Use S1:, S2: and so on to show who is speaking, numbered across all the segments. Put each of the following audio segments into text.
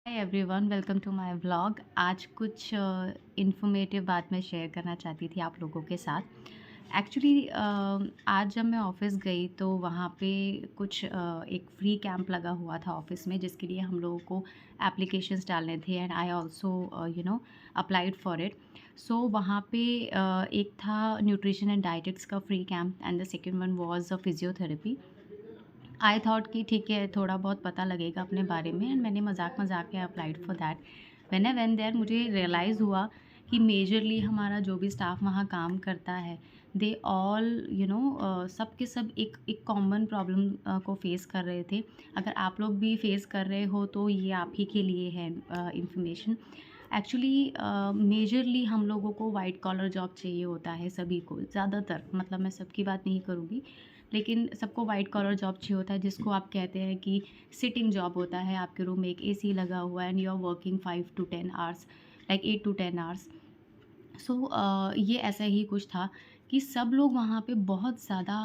S1: Hi everyone, welcome to my vlog. आज कुछ informative बात मैं शेयर करना चाहती थी आप लोगों के साथ। एक्चुअली आज जब मैं ऑफ़िस गई तो वहाँ पे कुछ एक फ्री कैंप लगा हुआ था ऑफ़िस में, जिसके लिए हम लोगों को एप्लीकेशंस डालने थे and I also applied for it. So वहाँ पे एक था न्यूट्रिशन एंड डाइटिक्स का free camp and the second one was physiotherapy. I thought कि ठीक है, थोड़ा बहुत पता लगेगा अपने बारे में एंड मैंने मज़ाक-मज़ाक में applied for that. When I went there मुझे रियलाइज़ हुआ कि मेजरली हमारा जो भी स्टाफ वहाँ काम करता है, दे ऑल सब के सब एक एक कॉमन प्रॉब्लम को फेस कर रहे थे। अगर आप लोग भी फेस कर रहे हो तो ये आप ही के लिए है इन्फॉर्मेशन। एक्चुअली मेजरली हम लोगों को व्हाइट कॉलर जॉब चाहिए होता है सभी को, ज़्यादातर मतलब मैं सबकी बात नहीं करूँगी, लेकिन सबको वाइट कॉलर जॉब चाहिए होता है, जिसको आप कहते हैं कि सिटिंग जॉब होता है। आपके रूम में एक एसी लगा हुआ है and you are working 5 to 10 hours, like 8 to 10 hours. So ये ऐसा ही कुछ था कि सब लोग वहाँ पे बहुत ज़्यादा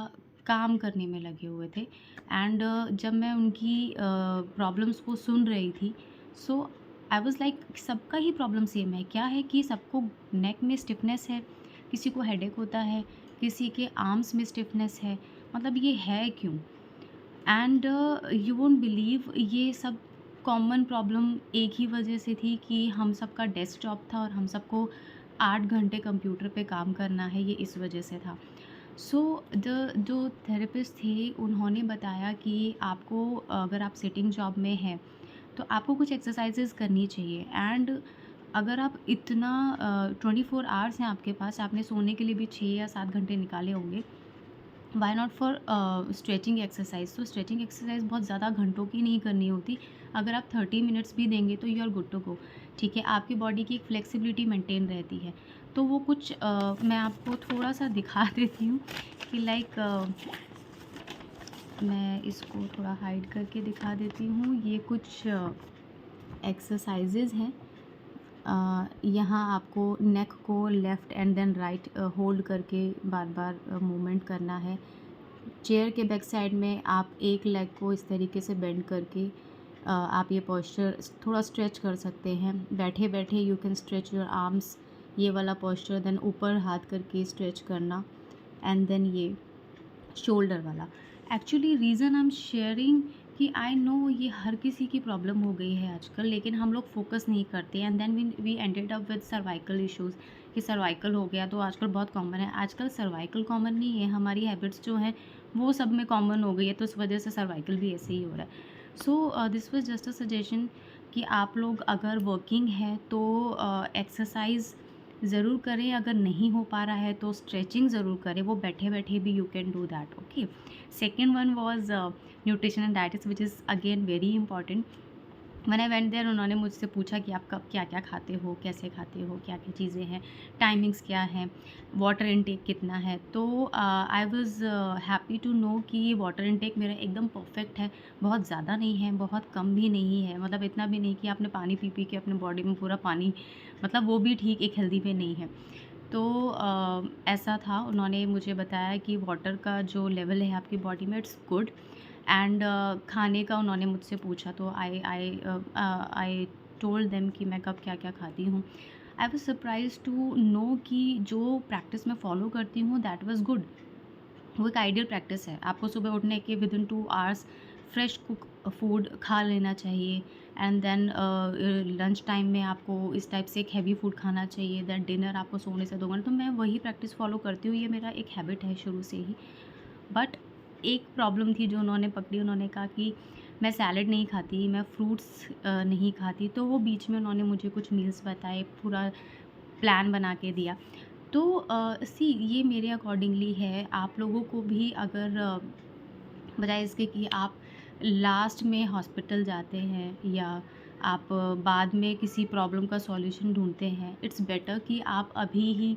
S1: काम करने में लगे हुए थे एंड जब मैं उनकी प्रॉब्लम्स को सुन रही थी, सो आई वाज़ लाइक सबका ही प्रॉब्लम सेम है। क्या है कि सबको नेक में स्टिफनेस है, किसी को हेडेक होता है, किसी के आर्म्स में स्टिफनेस है। मतलब ये है क्यों? एंड यू वोंट बिलीव, ये सब कॉमन प्रॉब्लम एक ही वजह से थी कि हम सबका डेस्क जॉब था और हम सबको 8 घंटे कंप्यूटर पे काम करना है, ये इस वजह से था। सो द जो थेरेपिस्ट थे उन्होंने बताया कि आपको अगर आप सिटिंग जॉब में हैं तो आपको कुछ एक्सरसाइजेज करनी चाहिए एंड अगर आप इतना 24 आवर्स हैं आपके पास, आपने सोने के लिए भी 6 या 7 घंटे निकाले होंगे, why not for stretching exercise. तो स्ट्रेचिंग एक्सरसाइज बहुत ज़्यादा घंटों की नहीं करनी होती। अगर आप 30 मिनट्स भी देंगे तो you are good to go. ठीक है, आपकी बॉडी की एक फ्लेक्सिबिलिटी मेंटेन रहती है। तो वो कुछ मैं आपको थोड़ा सा दिखा देती हूँ कि लाइक मैं इसको थोड़ा हाइड करके दिखा देती हूँ। ये कुछ एक्सरसाइजेज हैं। यहाँ आपको नेक को left and then right hold करके बार-बार मूवमेंट करना है। चेयर के बैक साइड में आप एक लेग को इस तरीके से बेंड करके आप ये पोस्चर थोड़ा स्ट्रेच कर सकते हैं। बैठे-बैठे you can stretch your arms, ये वाला पोस्चर, देन ऊपर हाथ करके स्ट्रेच करना एंड देन ये शोल्डर वाला। Actually reason I am sharing कि आई नो ये हर किसी की प्रॉब्लम हो गई है आजकल, लेकिन हम लोग फोकस नहीं करते and then we ended up with cervical issues कि सर्वाइकल हो गया तो आजकल बहुत कॉमन है। आजकल सर्वाइकल कॉमन नहीं है, हमारी हैबिट्स जो हैं वो सब में कॉमन हो गई है, तो उस वजह से सर्वाइकल भी ऐसे ही हो रहा है। So this was just a suggestion कि आप लोग अगर वर्किंग हैं तो एक्सरसाइज ज़रूर करें, अगर नहीं हो पा रहा है तो स्ट्रेचिंग ज़रूर करें, वो बैठे-बैठे भी you can do that, okay. Second one was nutrition and dietetics which is again very important. When I went there उन्होंने मुझसे पूछा कि आप कब क्या-क्या खाते हो, कैसे खाते हो, क्या-क्या चीज़ें हैं, टाइमिंग्स क्या हैं, वाटर इनटेक कितना है। तो I was happy to know कि ये वाटर इनटेक मेरा एकदम परफेक्ट है, बहुत ज़्यादा नहीं है, बहुत कम भी नहीं है, मतलब इतना भी नहीं कि आपने पानी पी-पी के अपने बॉडी में पूरा पानी, मतलब वो भी ठीक एक हेल्दी वे नहीं है। तो ऐसा था, उन्होंने मुझे बताया कि वाटर का जो लेवल है आपकी बॉडी में इट्स गुड एंड खाने का उन्होंने मुझसे पूछा तो आई टोल्ड देम कि मैं कब क्या-क्या खाती हूँ। I was surprised to know कि जो प्रैक्टिस मैं फ़ॉलो करती हूँ दैट वाज़ गुड। वो एक आइडियल प्रैक्टिस है। आपको सुबह उठने के within 2 hours fresh cook food खा लेना चाहिए एंड देन लंच टाइम में आपको इस टाइप से एक हेवी फूड खाना चाहिए, देन डिनर आपको सोने से 2 घंटे। तो मैं वही प्रैक्टिस फ़ॉलो करती हूँ, ये मेरा एक हैबिट है शुरू से ही। बट एक प्रॉब्लम थी जो उन्होंने पकड़ी, उन्होंने कहा कि मैं सैलेड नहीं खाती, मैं फ्रूट्स नहीं खाती, तो वो बीच में उन्होंने मुझे कुछ मील्स बताए, पूरा प्लान बना के दिया। तो सी ये मेरे अकॉर्डिंगली है, आप लोगों को भी अगर बजाय इसके कि आप लास्ट में हॉस्पिटल जाते हैं या आप बाद में किसी प्रॉब्लम का सॉल्यूशन ढूँढते हैं, इट्स बेटर कि आप अभी ही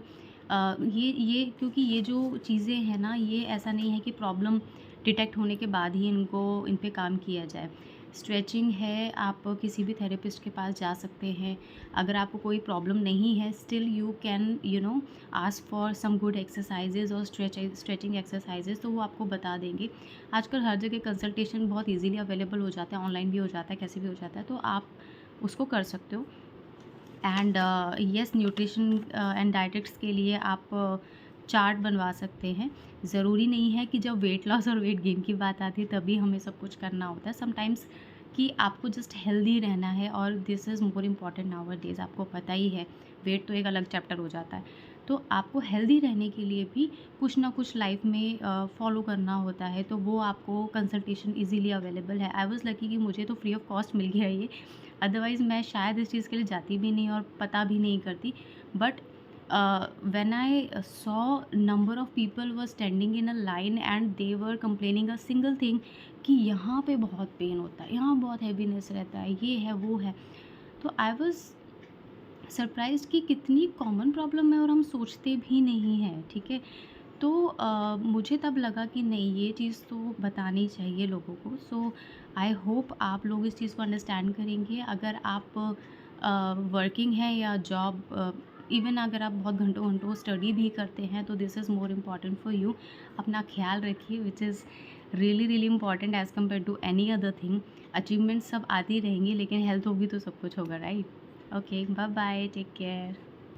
S1: ये क्योंकि ये जो चीज़ें हैं ना, ये ऐसा नहीं है कि प्रॉब्लम डिटेक्ट होने के बाद ही इनको इन पे काम किया जाए। स्ट्रेचिंग है, आप किसी भी थेरेपिस्ट के पास जा सकते हैं। अगर आपको कोई प्रॉब्लम नहीं है, still you can ask for some good exercises और स्ट्रेचिंग एक्सरसाइजेज़, तो वो आपको बता देंगे। आजकल हर जगह कंसल्टेशन बहुत ईज़िली अवेलेबल हो जाता है, ऑनलाइन भी हो जाता है, कैसे भी हो जाता है। तो आप उसको कर सकते हो। And yes, nutrition and dietetics के लिए आप चार्ट बनवा सकते हैं। ज़रूरी नहीं है कि जब वेट लॉस और वेट गेन की बात आती है तभी हमें सब कुछ करना होता है। समटाइम्स कि आपको जस्ट हेल्दी रहना है, और this is more important nowadays. आपको पता ही है, वेट तो एक अलग चैप्टर हो जाता है। तो आपको हेल्दी रहने के लिए भी कुछ ना कुछ लाइफ में फॉलो करना होता है, तो वो आपको कंसल्टेशन इजीली अवेलेबल है। आई वाज़ लकी कि मुझे तो फ्री ऑफ कॉस्ट मिल गया ये, अदरवाइज़ मैं शायद इस चीज़ के लिए जाती भी नहीं और पता भी नहीं करती। But when I saw number of people were standing in a line and they were complaining a single thing कि यहाँ पे बहुत पेन होता है, यहाँ बहुत हैवीनेस रहता है, ये है वो है। तो आई वाज सरप्राइज्ड कि कितनी कॉमन प्रॉब्लम है और हम सोचते भी नहीं हैं, ठीक है। तो मुझे तब लगा कि नहीं, ये चीज़ तो बतानी चाहिए लोगों को। सो आई होप आप लोग इस चीज़ को अंडरस्टैंड करेंगे। अगर आप वर्किंग हैं या जॉब, इवन अगर आप बहुत घंटों घंटों स्टडी भी करते हैं, तो this is more important for you. अपना ख्याल रखिए, which is really really important as compare to any other thing. Achievement सब आती रहेंगी, लेकिन हेल्थ होगी तो सब कुछ होगा, right. Okay, bye bye, take care.